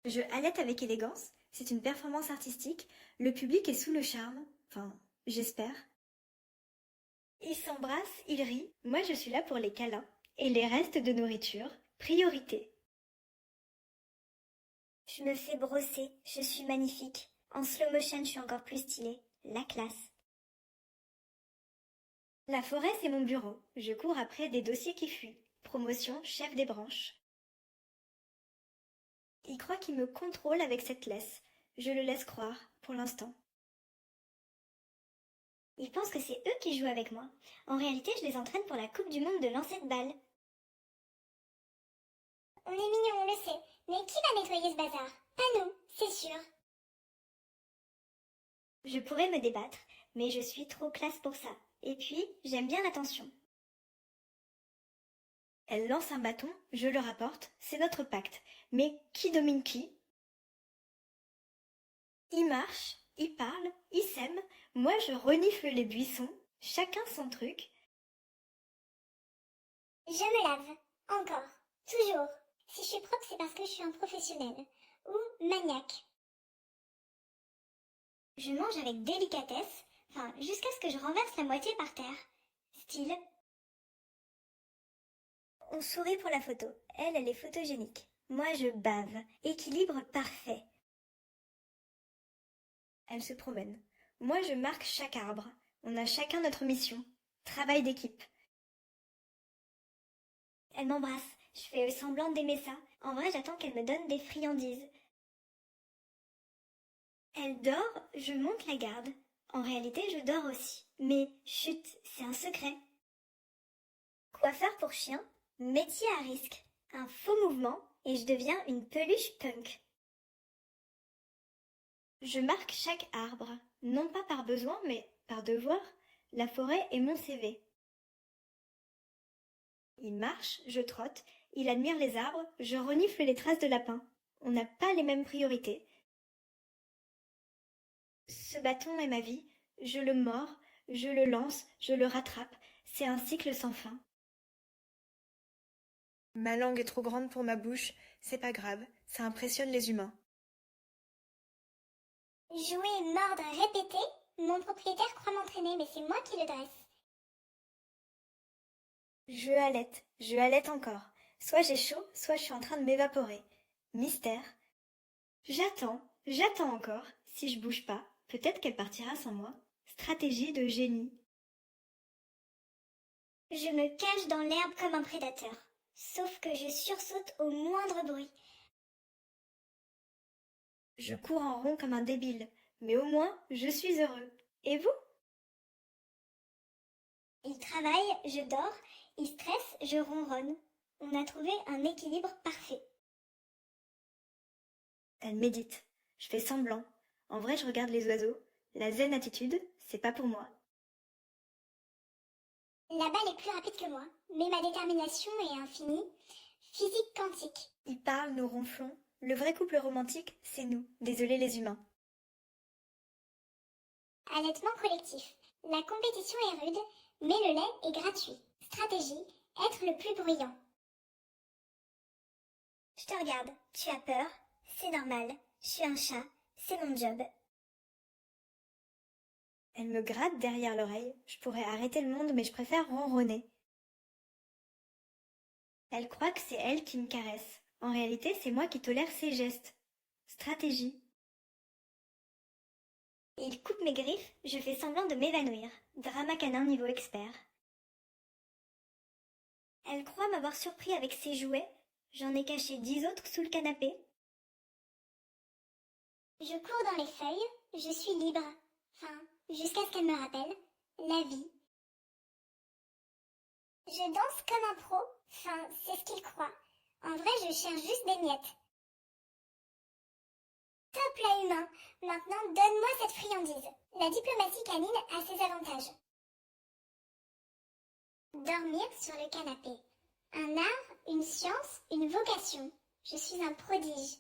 Je halète avec élégance, c'est une performance artistique, le public est sous le charme, enfin, j'espère. Ils s'embrassent, ils rient, moi je suis là pour les câlins. Et les restes de nourriture, priorité. Je me fais brosser, je suis magnifique. En slow motion, je suis encore plus stylée. La classe. La forêt, c'est mon bureau. Je cours après des dossiers qui fuient. Promotion, chef des branches. Il croit qu'il me contrôle avec cette laisse. Je le laisse croire, pour l'instant. Ils pensent que c'est eux qui jouent avec moi. En réalité, je les entraîne pour la Coupe du Monde de lancer de balle. On est mignons, on le sait. Mais qui va nettoyer ce bazar? Pas nous, c'est sûr. Je pourrais me débattre, mais je suis trop classe pour ça. Et puis, j'aime bien l'attention. Elle lance un bâton, je le rapporte, c'est notre pacte. Mais qui domine qui? Il marche, il parle, il sème, moi je renifle les buissons, chacun son truc. Je me lave, encore, toujours. Si je suis propre, c'est parce que je suis un professionnel. Ou maniaque. Je mange avec délicatesse, enfin jusqu'à ce que je renverse la moitié par terre. Style. On sourit pour la photo. Elle est photogénique. Moi, je bave. Équilibre parfait. Elle se promène. Moi, je marque chaque arbre. On a chacun notre mission. Travail d'équipe. Elle m'embrasse. Je fais semblant d'aimer ça. En vrai, j'attends qu'elle me donne des friandises. Elle dort, je monte la garde. En réalité, je dors aussi. Mais chut, c'est un secret. Coiffeur pour chien, métier à risque. Un faux mouvement et je deviens une peluche punk. Je marque chaque arbre, non pas par besoin, mais par devoir. La forêt est mon CV. Il marche, je trotte, il admire les arbres, je renifle les traces de lapin. On n'a pas les mêmes priorités. Ce bâton est ma vie, je le mords, je le lance, je le rattrape. C'est un cycle sans fin. Ma langue est trop grande pour ma bouche, c'est pas grave, ça impressionne les humains. Jouer, mordre, répéter. Mon propriétaire croit m'entraîner, mais c'est moi qui le dresse. Je halète encore. Soit j'ai chaud, soit je suis en train de m'évaporer. Mystère. J'attends encore. Si je bouge pas, peut-être qu'elle partira sans moi. Stratégie de génie. Je me cache dans l'herbe comme un prédateur. Sauf que je sursaute au moindre bruit. Je cours en rond comme un débile, mais au moins je suis heureux. Et vous? Il travaille, je dors. Il stresse, je ronronne. On a trouvé un équilibre parfait. Elle médite. Je fais semblant. En vrai, je regarde les oiseaux. La zen attitude, c'est pas pour moi. La balle est plus rapide que moi, mais ma détermination est infinie. Physique quantique. Ils parlent, nous ronflons. Le vrai couple romantique, c'est nous. Désolés les humains. Allaitement collectif. La compétition est rude, mais le lait est gratuit. Stratégie, être le plus bruyant. Je te regarde, tu as peur, c'est normal. Je suis un chat, c'est mon job. Elle me gratte derrière l'oreille. Je pourrais arrêter le monde, mais je préfère ronronner. Elle croit que c'est elle qui me caresse. En réalité, c'est moi qui tolère ses gestes. Stratégie. Il coupe mes griffes, je fais semblant de m'évanouir. Drama canin niveau expert. Elle croit m'avoir surpris avec ses jouets. J'en ai caché 10 autres sous le canapé. Je cours dans les feuilles, je suis libre. Enfin, jusqu'à ce qu'elle me rappelle la vie. Je danse comme un pro, enfin, c'est ce qu'il croit. En vrai, je cherche juste des miettes. Top là humain, maintenant donne-moi cette friandise. La diplomatie canine a ses avantages. Dormir sur le canapé. Un art, une science, une vocation. Je suis un prodige.